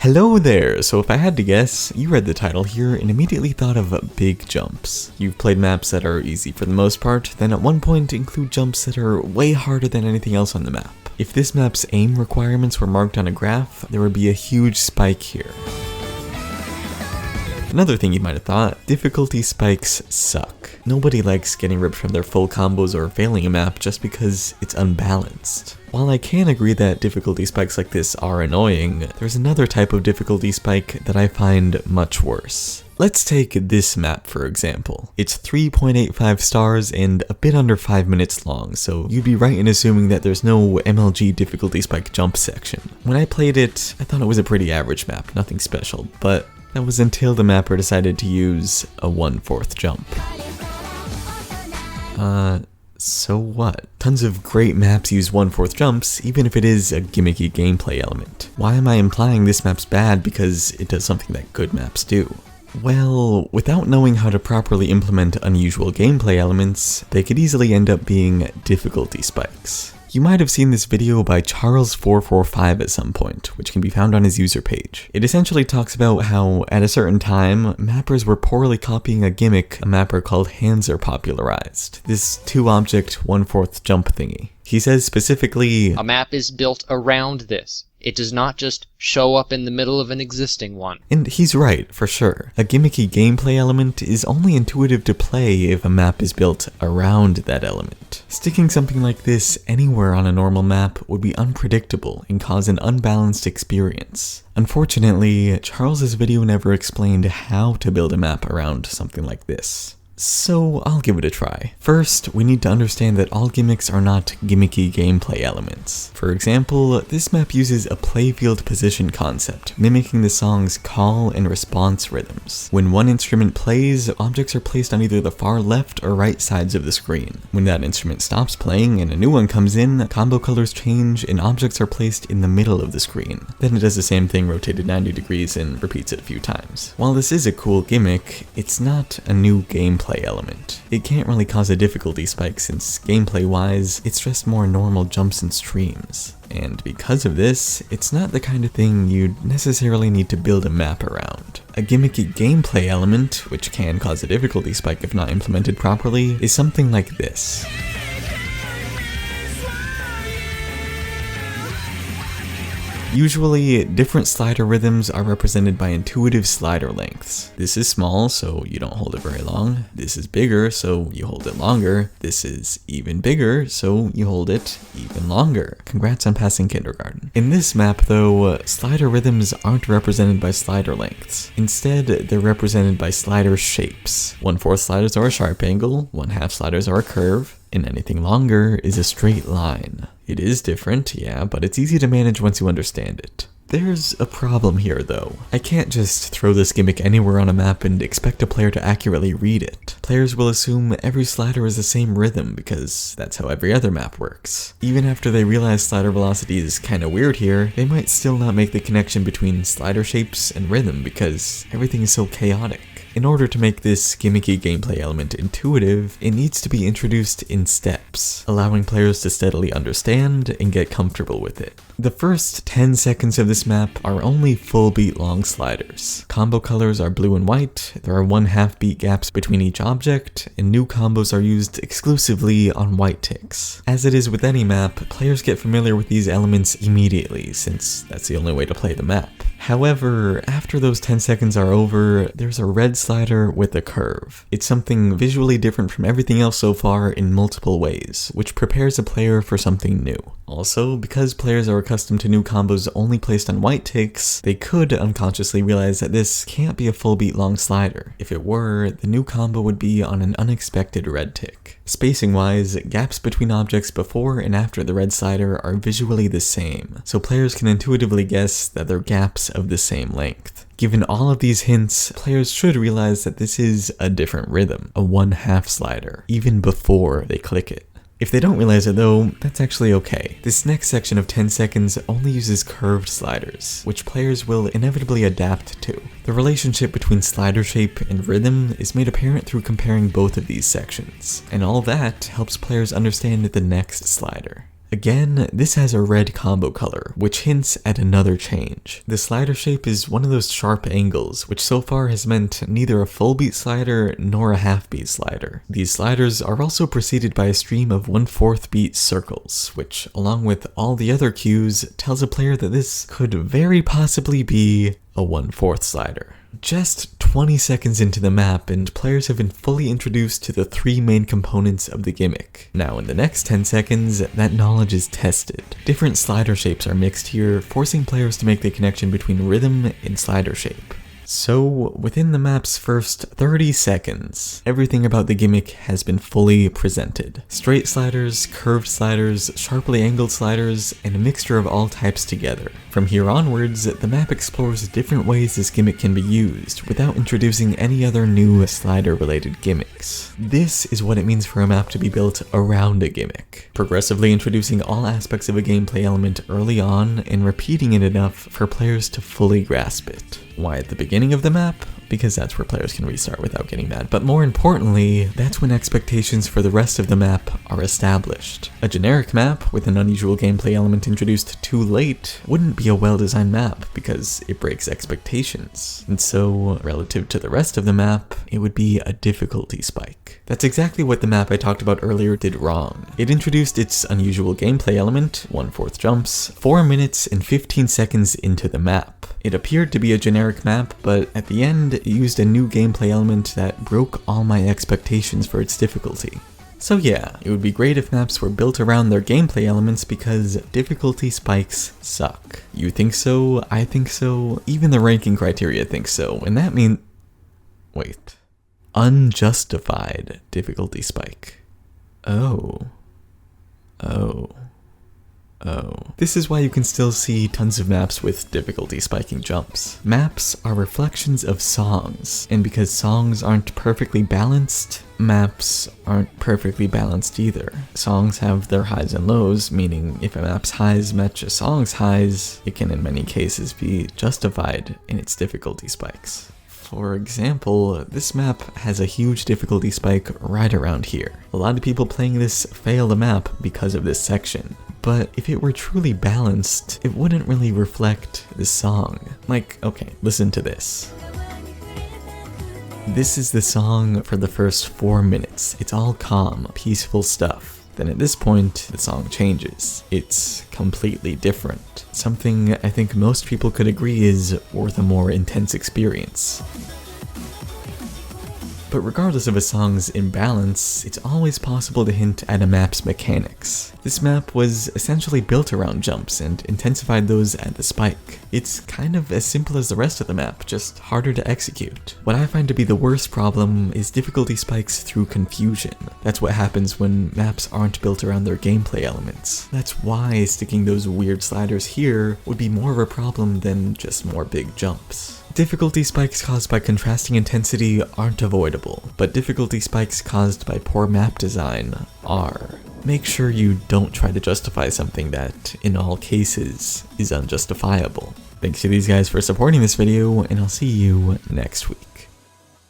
Hello there! So if I had to guess, you read the title here and immediately thought of big jumps. You've played maps that are easy for the most part, then at one point include jumps that are way harder than anything else on the map. If this map's aim requirements were marked on a graph, there would be a huge spike here. Another thing you might have thought, difficulty spikes suck. Nobody likes getting ripped from their full combos or failing a map just because it's unbalanced. While I can agree that difficulty spikes like this are annoying, there's another type of difficulty spike that I find much worse. Let's take this map for example. It's 3.85 stars and a bit under 5 minutes long, so you'd be right in assuming that there's no MLG difficulty spike jump section. When I played it, I thought it was a pretty average map, nothing special, but that was until the mapper decided to use a 1/4 jump. So what? Tons of great maps use 1/4 jumps, even if it is a gimmicky gameplay element. Why am I implying this map's bad because it does something that good maps do? Well, without knowing how to properly implement unusual gameplay elements, they could easily end up being difficulty spikes. You might have seen this video by Charles445 at some point, which can be found on his user page. It essentially talks about how, at a certain time, mappers were poorly copying a gimmick a mapper called Hanser popularized. This 2-object 1/4 jump thingy. He says specifically, a map is built around this. It does not just show up in the middle of an existing one. And he's right, for sure. A gimmicky gameplay element is only intuitive to play if a map is built around that element. Sticking something like this anywhere on a normal map would be unpredictable and cause an unbalanced experience. Unfortunately, Charles's video never explained how to build a map around something like this. So I'll give it a try. First, we need to understand that all gimmicks are not gimmicky gameplay elements. For example, this map uses a playfield position concept, mimicking the song's call and response rhythms. When one instrument plays, objects are placed on either the far left or right sides of the screen. When that instrument stops playing and a new one comes in, combo colors change and objects are placed in the middle of the screen. Then it does the same thing rotated 90 degrees and repeats it a few times. While this is a cool gimmick, it's not a new gameplay element. It can't really cause a difficulty spike since gameplay-wise, it's just more normal jumps and streams. And because of this, it's not the kind of thing you'd necessarily need to build a map around. A gimmicky gameplay element, which can cause a difficulty spike if not implemented properly, is something like this. Usually, different slider rhythms are represented by intuitive slider lengths. This is small, so you don't hold it very long. This is bigger, so you hold it longer. This is even bigger, so you hold it even longer. Congrats on passing kindergarten. In this map though, slider rhythms aren't represented by slider lengths. Instead, they're represented by slider shapes. 1/4 sliders are a sharp angle, 1/2 sliders are a curve, and anything longer is a straight line. It is different, yeah, but it's easy to manage once you understand it. There's a problem here though. I can't just throw this gimmick anywhere on a map and expect a player to accurately read it. Players will assume every slider is the same rhythm because that's how every other map works. Even after they realize slider velocity is kinda weird here, they might still not make the connection between slider shapes and rhythm because everything is so chaotic. In order to make this gimmicky gameplay element intuitive, it needs to be introduced in steps, allowing players to steadily understand and get comfortable with it. The first 10 seconds of this map are only full beat long sliders. Combo colors are blue and white, there are 1/2 beat gaps between each object, and new combos are used exclusively on white ticks. As it is with any map, players get familiar with these elements immediately, since that's the only way to play the map. However, after those 10 seconds are over, there's a red slider with a curve. It's something visually different from everything else so far in multiple ways, which prepares a player for something new. Also, because players are accustomed to new combos only placed on white ticks, they could unconsciously realize that this can't be a full beat long slider. If it were, the new combo would be on an unexpected red tick. Spacing-wise, gaps between objects before and after the red slider are visually the same, so players can intuitively guess that they're gaps of the same length. Given all of these hints, players should realize that this is a different rhythm, a 1/2 slider, even before they click it. If they don't realize it though, that's actually okay. This next section of 10 seconds only uses curved sliders, which players will inevitably adapt to. The relationship between slider shape and rhythm is made apparent through comparing both of these sections, and all that helps players understand the next slider. Again, this has a red combo color, which hints at another change. The slider shape is one of those sharp angles, which so far has meant neither a full beat slider nor a half beat slider. These sliders are also preceded by a stream of 1/4 beat circles, which, along with all the other cues, tells a player that this could very possibly be a 1/4 slider. Just 20 seconds into the map, and players have been fully introduced to the 3 main components of the gimmick. Now in the next 10 seconds, that knowledge is tested. Different slider shapes are mixed here, forcing players to make the connection between rhythm and slider shape. So, within the map's first 30 seconds, everything about the gimmick has been fully presented. Straight sliders, curved sliders, sharply angled sliders, and a mixture of all types together. From here onwards, the map explores different ways this gimmick can be used, without introducing any other new slider-related gimmicks. This is what it means for a map to be built around a gimmick, progressively introducing all aspects of a gameplay element early on, and repeating it enough for players to fully grasp it. Why at the beginning of the map? Because that's where players can restart without getting mad. But more importantly, that's when expectations for the rest of the map are established. A generic map with an unusual gameplay element introduced too late wouldn't be a well-designed map because it breaks expectations. And so, relative to the rest of the map, it would be a difficulty spike. That's exactly what the map I talked about earlier did wrong. It introduced its unusual gameplay element, 1/4 jumps, 4 minutes and 15 seconds into the map. It appeared to be a generic map, but at the end, it used a new gameplay element that broke all my expectations for its difficulty. So yeah, it would be great if maps were built around their gameplay elements because difficulty spikes suck. You think so, I think so, even the ranking criteria thinks so, and that means... wait. Unjustified difficulty spike. Oh. This is why you can still see tons of maps with difficulty spiking jumps. Maps are reflections of songs, and because songs aren't perfectly balanced, maps aren't perfectly balanced either. Songs have their highs and lows, meaning if a map's highs match a song's highs, it can in many cases be justified in its difficulty spikes. For example, this map has a huge difficulty spike right around here. A lot of people playing this fail the map because of this section. But if it were truly balanced, it wouldn't really reflect the song. Like, okay, listen to this. This is the song for the first 4 minutes. It's all calm, peaceful stuff. Then at this point, the song changes. It's completely different. Something I think most people could agree is worth a more intense experience. But regardless of a song's imbalance, it's always possible to hint at a map's mechanics. This map was essentially built around jumps and intensified those at the spike. It's kind of as simple as the rest of the map, just harder to execute. What I find to be the worst problem is difficulty spikes through confusion. That's what happens when maps aren't built around their gameplay elements. That's why sticking those weird sliders here would be more of a problem than just more big jumps. Difficulty spikes caused by contrasting intensity aren't avoidable, but difficulty spikes caused by poor map design are. Make sure you don't try to justify something that, in all cases, is unjustifiable. Thanks to these guys for supporting this video, and I'll see you next week.